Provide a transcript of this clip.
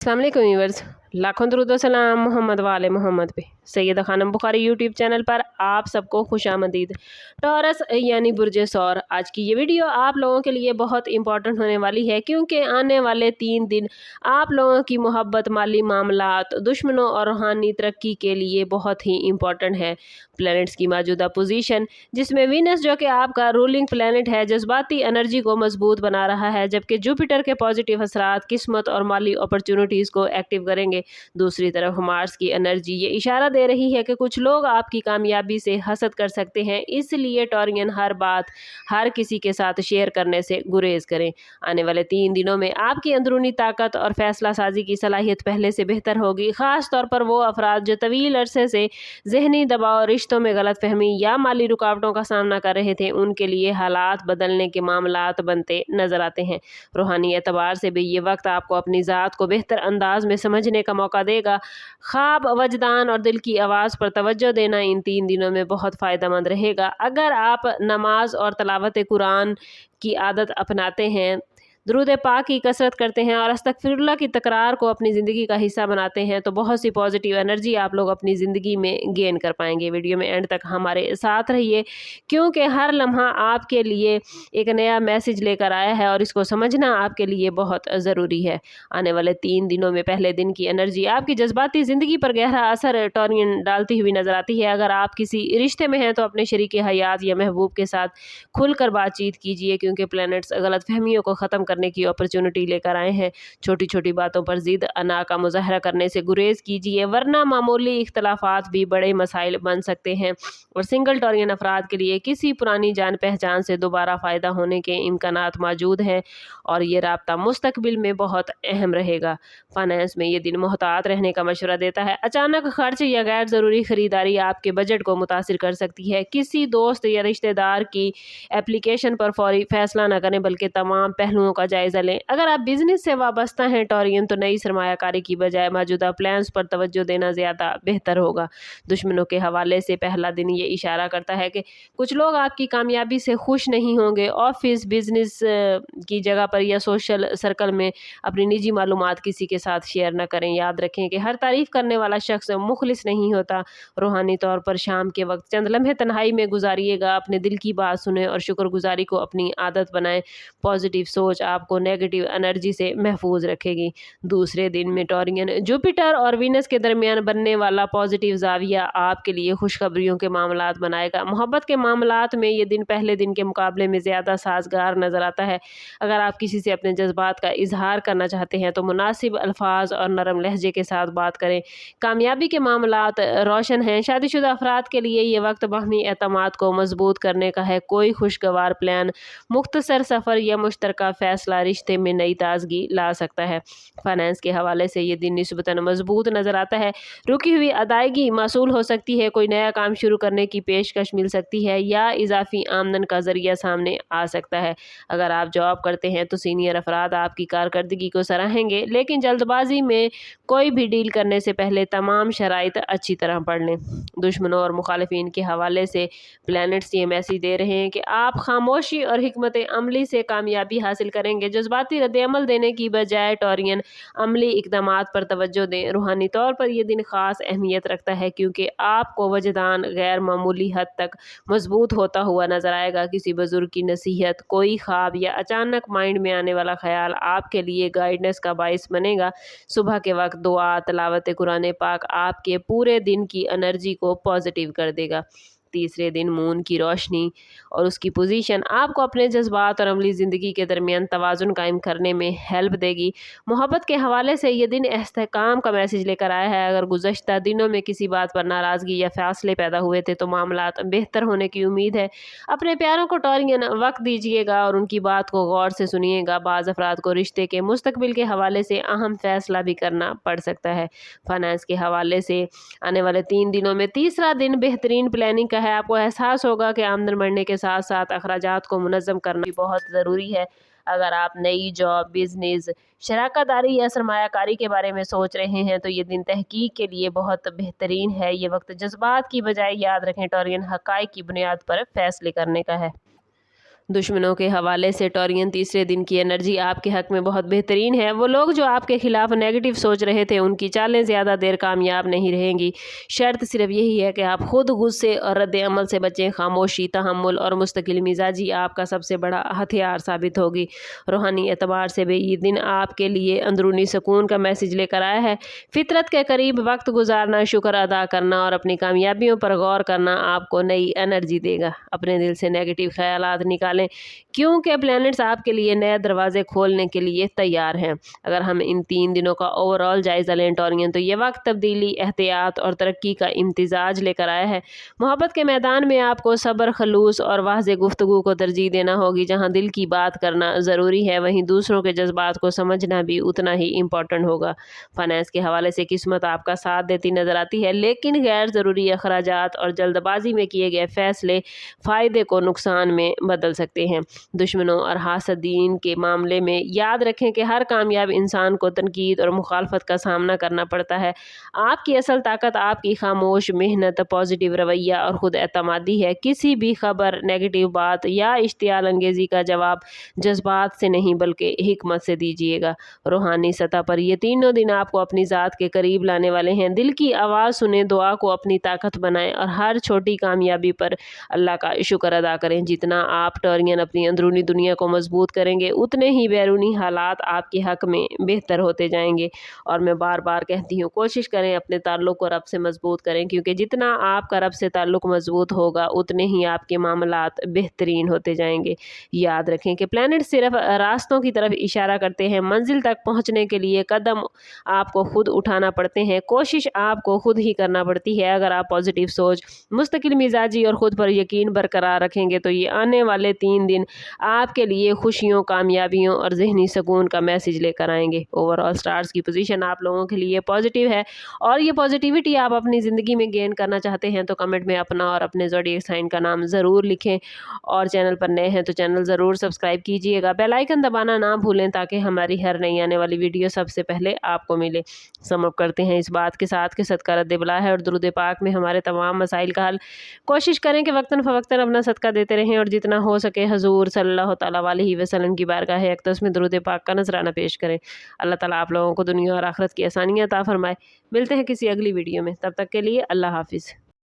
अस्सलाम वालेकुम व्यूअर्स, लाखों दरूद व सलाम मोहम्मद वाले मोहम्मद पे। सैयदा खानम बुखारी यूट्यूब चैनल पर आप सबको खुशामदीद। टॉरस यानी बुर्ज सौर, आज की ये वीडियो आप लोगों के लिए बहुत इंपॉर्टेंट होने वाली है क्योंकि आने वाले 3 दिन आप लोगों की मोहब्बत, माली मामलात, दुश्मनों और रूहानी तरक्की के लिए बहुत ही इंपॉर्टेंट है। प्लैनेट्स की मौजूदा पोजीशन, जिसमें वीनस जो कि आपका रूलिंग प्लैनेट है, जज्बाती एनर्जी को मजबूत बना रहा है, जबकि जुपिटर के पॉजिटिव असरात किस्मत और माली अपॉर्चुनिटीज़ को एक्टिव करेंगे। दूसरी तरफ मार्स की एनर्जी ये इशारा दे रही है कि कुछ लोग आपकी कामयाबी से हसद कर सकते हैं, इसलिए टॉरियन हर बात हर किसी के साथ शेयर करने से गुरेज करें। आने वाले 3 दिनों में आपकी अंदरूनी ताकत और फैसला साजी की सलाहियत पहले से बेहतर होगी, ख़ास तौर पर वो अफराद जो तवील अरसे से जहनी दबाव, रिश्तों में गलतफहमी या माली रुकावटों का सामना कर रहे थे, उनके लिए हालात बदलने के मामलात बनते नजर आते हैं। रूहानी एतबार से भी ये वक्त आपको अपनी ज़ात को बेहतर अंदाज में समझने का मौका देगा। ख्वाब, वजदान और दिल की आवाज़ पर तवज्जो देना इन 3 दिनों में बहुत फ़ायदेमंद रहेगा। अगर आप नमाज और तलावत कुरान की आदत अपनाते हैं, दुरूद पाक की कसरत करते हैं और अस्तगफिरुल्लाह की तकरार को अपनी ज़िंदगी का हिस्सा बनाते हैं, तो बहुत सी पॉजिटिव एनर्जी आप लोग अपनी ज़िंदगी में गेन कर पाएंगे। वीडियो में एंड तक हमारे साथ रहिए क्योंकि हर लम्हा आपके लिए एक नया मैसेज लेकर आया है और इसको समझना आपके लिए बहुत ज़रूरी है। आने वाले 3 दिनों में पहले दिन की एनर्जी आपकी जज्बाती ज़िंदगी पर गहरा असर टॉरियन डालती हुई नज़र आती है। अगर आप किसी रिश्ते में हैं तो अपने शरीक हयात या महबूब के साथ खुलकर बातचीत कीजिए क्योंकि प्लैनेट्स गलतफहमियों को ख़त्म करने की अपॉर्चुनिटी लेकर आए हैं। छोटी छोटी बातों पर जिद अना का मुजाहरा करने से गुरेज कीजिए, वरना मामूली इख्तलाफात भी बड़े मसाइल बन सकते हैं। और सिंगल टॉरियन अफराद के लिए किसी पुरानी जान पहचान से दोबारा फ़ायदा होने के इम्कानात मौजूद हैं और ये राब्ता मुस्तकबिल में बहुत अहम रहेगा। फाइनेंस में ये दिन मोहतात रहने का मशवरा देता है। अचानक खर्च या गैर ज़रूरी ख़रीदारी आपके बजट को मुतासिर कर सकती है। किसी दोस्त या रिश्तेदार की एप्लीकेशन पर फौरी फैसला न करें बल्कि तमाम पहलुओं का जायज़ा लें। अगर आप बिजनेस से वाबस्ता हैं टॉरियन, तो नई सरमायाकारी की बजाय मौजूदा प्लान्स पर तवज्जो देना ज़्यादा बेहतर होगा। दुश्मनों के हवाले से पहला दिन ये इशारा करता है कि कुछ लोग आपकी कामयाबी से खुश नहीं होंगे। ऑफिस, बिजनेस की जगह पर या सोशल सर्कल में अपनी निजी मालूमात किसी के साथ शेयर न करें। याद रखें कि हर तारीफ़ करने वाला शख्स मुखलिस नहीं होता। रूहानी तौर पर शाम के वक्त चंद लम्हे तन्हाई में गुजारिएगा, अपने दिल की बात सुने और शुक्रगुजारी को अपनी आदत बनाएं। पॉजिटिव सोच आपको नेगेटिव एनर्जी से महफूज रखेगी। दूसरे दिन में टॉरियन जुपिटर और वीनस के दरमियान बनने वाला पॉजिटिव जाविया आपके लिए खुशखबरियों के मामलात बनाएगा। मोहब्बत के मामलात में ये दिन पहले दिन के मुकाबले में ज़्यादा साजगार नज़र आता है। अगर आप किसी से अपने जज्बात का इजहार करना चाहते हैं तो मुनासिब अल्फाज और नरम लहजे के साथ बात करें। कामयाबी के मामलात रोशन हैं। शादीशुदा अफराद के लिए ये वक्त बाहमी एतमाद को मजबूत करने का है। कोई खुशगवार प्लान, मुख्तसर सफ़र या मुश्तरका फ़ैसला रिश्ते में नई ताजगी ला सकता है। फाइनेंस के हवाले से ये दिन निस्बतन मजबूत नज़र आता है। रुकी हुई अदायगी मौसूल हो सकती है, कोई नया काम शुरू करने की पेशकश मिल सकती है या इजाफी आमदन का ज़रिया सामने आ सकता है। अगर आप जॉब करते हैं तो सीनियर अफराद आपकी कारकर्दगी को सराहेंगे, लेकिन जल्दबाजी में कोई भी डील करने से पहले तमाम शराइत अच्छी तरह पढ़ लें। दुश्मनों और मुखालिफिन के हवाले से प्लैनेट्स ये मैसेज दे रहे हैं कि आप खामोशी और हिकमत अमली से कामयाबी हासिल करेंगे। जज्बाती रद्द-ए-अमल देने की बजाय टॉरियन अमली इक़दामात पर तवज्जो दें। रूहानी तौर पर यह दिन ख़ास अहमियत रखता है क्योंकि आपको वजदान गैर मामूली हद तक मजबूत होता हुआ नजर आएगा। किसी बुजुर्ग की नसीहत, कोई ख्वाब या अचानक माइंड में आने वाला ख्याल आपके लिए गाइडेंस का बाइस बनेगा। सुबह के वक्त दुआ, तलावत कुरान पाक आपके पूरे दिन की एनर्जी को पॉजिटिव कर देगा। तीसरे दिन मून की रोशनी और उसकी पोजीशन आपको अपने जज्बात और अमली ज़िंदगी के दरमियान तवाज़ुन कायम करने में हेल्प देगी। मोहब्बत के हवाले से ये दिन इस्तेहकाम का मैसेज लेकर आया है। अगर गुज़श्ता दिनों में किसी बात पर नाराज़गी या फ़ासले पैदा हुए थे तो मामलात बेहतर होने की उम्मीद है। अपने प्यारों को टॉरियन वक्त दीजिएगा और उनकी बात को गौर से सुनिएगा। बाज़ अफराद को रिश्ते के मुस्तकबिल के हवाले से अहम फ़ैसला भी करना पड़ सकता है। फाइनेंस के हवाले से आने वाले 3 दिनों में तीसरा दिन बेहतरीन प्लानिंग का है। आपको एहसास होगा कि आमदन बढ़ने के साथ साथ अखराजात को मुनज़्ज़म करना भी बहुत ज़रूरी है। अगर आप नई जॉब, बिजनेस, शराकतदारी या सरमायाकारी के बारे में सोच रहे हैं तो ये दिन तहकीक के लिए बहुत बेहतरीन है। ये वक्त जज्बात की बजाय, याद रखें टॉरियन, हक़ाइक़ की बुनियाद पर फैसले करने का है। दुश्मनों के हवाले से टॉरियन तीसरे दिन की एनर्जी आपके हक में बहुत बेहतरीन है। वो लोग जो आपके खिलाफ नेगेटिव सोच रहे थे उनकी चालें ज़्यादा देर कामयाब नहीं रहेंगी। शर्त सिर्फ यही है कि आप खुद गुस्से और रद्द अमल से बचें। खामोशी, तहम्मुल और मुस्तकिल मिजाजी आपका सबसे बड़ा हथियार साबित होगी। रूहानी एतबार से भी ये दिन आपके लिए अंदरूनी सुकून का मैसेज लेकर आया है। फितरत के करीब वक्त गुजारना, शुक्र अदा करना और अपनी कामयाबियों पर गौर करना आपको नई एनर्जी देगा। अपने दिल से नेगेटिव ख्यालात निकालें, क्योंकि प्लैनेट्स आपके लिए नए दरवाजे खोलने के लिए तैयार हैं। अगर हम इन 3 दिनों का ओवरऑल जायजा लें टॉरियन, तो ये वक्त तब्दीली, एहतियात और तरक्की का इम्तिजाज लेकर आया है। मोहब्बत के मैदान में आपको सब्र, खलूस और वाज़ेह गुफ्तगू को तरजीह देना होगी। जहाँ दिल की बात करना ज़रूरी है, वहीं दूसरों के जज्बात को समझना भी उतना ही इम्पोर्टेंट होगा। फाइनेंस के हवाले से किस्मत आपका साथ देती नजर आती है, लेकिन गैर ज़रूरी अखराजात और जल्दबाजी में किए गए फैसले फ़ायदे को नुकसान में बदल सकते हैं। दुश्मनों और हासदीन के मामले में याद रखें कि हर कामयाब इंसान को तनकीद और मुखालफत का सामना करना पड़ता है। आपकी असल ताकत आपकी खामोश मेहनत, पॉजिटिव रवैया और खुद एतमादी है। किसी भी खबर, नेगेटिव बात या इश्तियाल अंगेज़ी का जवाब जज्बात से नहीं बल्कि हिकमत से दीजिएगा। रूहानी सतह पर ये तीनों दिन आपको अपनी ज़ात के करीब लाने वाले हैं। दिल की आवाज़ सुने, दुआ को अपनी ताकत बनाएं और हर छोटी कामयाबी पर अल्लाह का शुक्र अदा करें। जितना आप टॉरियन अपनी अंदरूनी दुनिया को मजबूत करेंगे, उतने ही बैरूनी हालात आपके हक में बेहतर होते जाएंगे। और मैं बार बार कहती हूँ, कोशिश करें अपने ताल्लुक़ को रब से मजबूत करें, क्योंकि जितना आपका रब से ताल्लुक़ मजबूत होगा उतने ही आपके मामलात बेहतरीन होते जाएंगे। याद रखें कि प्लैनेट सिर्फ रास्तों की तरफ इशारा करते हैं, मंजिल तक पहुँचने के लिए कदम आपको खुद उठाना पड़ते हैं, कोशिश आपको खुद ही करना पड़ती है। अगर आप पॉजिटिव सोच, मुस्तकिल मिजाजी और ख़ुद पर यकीन बरकरार रखेंगे, तो ये आने वाले 3 दिन आपके लिए खुशियों, कामयाबियों और ज़हनी सुकून का मैसेज लेकर आएंगे। ओवरऑल स्टार्स की पोजीशन आप लोगों के लिए पॉजिटिव है, और ये पॉजिटिविटी आप अपनी ज़िंदगी में गेन करना चाहते हैं तो कमेंट में अपना और अपने ज़ोडिएक साइन का नाम ज़रूर लिखें। और चैनल पर नए हैं तो चैनल ज़रूर सब्सक्राइब कीजिएगा। बेल आइकन दबाना ना भूलें, ताकि हमारी हर नई आने वाली वीडियो सबसे पहले आपको मिले। समाप्त करते हैं इस बात के साथ कि सदका रद्द बला है और दुरूद पाक में हमारे तमाम मसाइल का हल। कोशिश करें कि वक्तन फ़वक्तन अपना सदका देते रहें, और जितना हो सके हजूर सल्लल्लाहु तआला अलैहि वसल्लम की बारगाह अक़दस में दुरूद पाक का नजराना पेश करें। अल्लाह ताला आप लोगों को दुनिया और आखिरत की आसानियाँ अता फरमाए। मिलते हैं किसी अगली वीडियो में, तब तक के लिए अल्लाह हाफिज़।